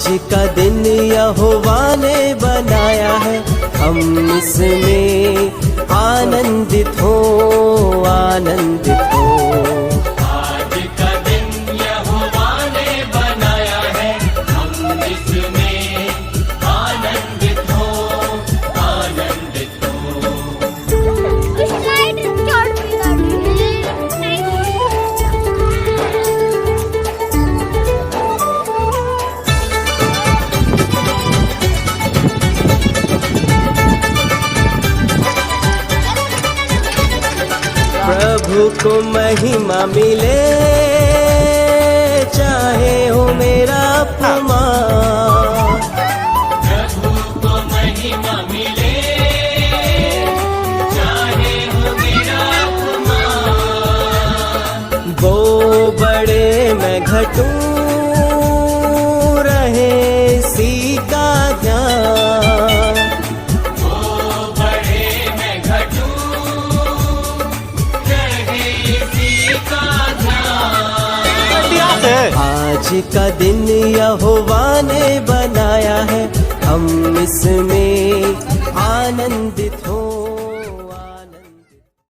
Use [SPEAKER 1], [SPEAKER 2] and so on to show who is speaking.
[SPEAKER 1] आज का दिन यहोवा ने बनाया है, हम इसमें आनंदित हो, आनंदित हो।
[SPEAKER 2] आज का दिन यहोवा ने बनाया है, हम इसमें आनंदित हो, आनंदित हो।
[SPEAKER 1] प्रभु को महिमा मिले, चाहे हो मेरा अपमान।
[SPEAKER 2] प्रभु को महिमा मिले, चाहे हो मेरा अपमान।
[SPEAKER 1] वो बड़े मैं घटूं, रहे इसी का ध्यान।
[SPEAKER 2] वो बड़े मैं घटूं, रहे इसी का ध्यान।
[SPEAKER 1] आज का दिन यहोवा ने बनाया है, हम इसमें आनंद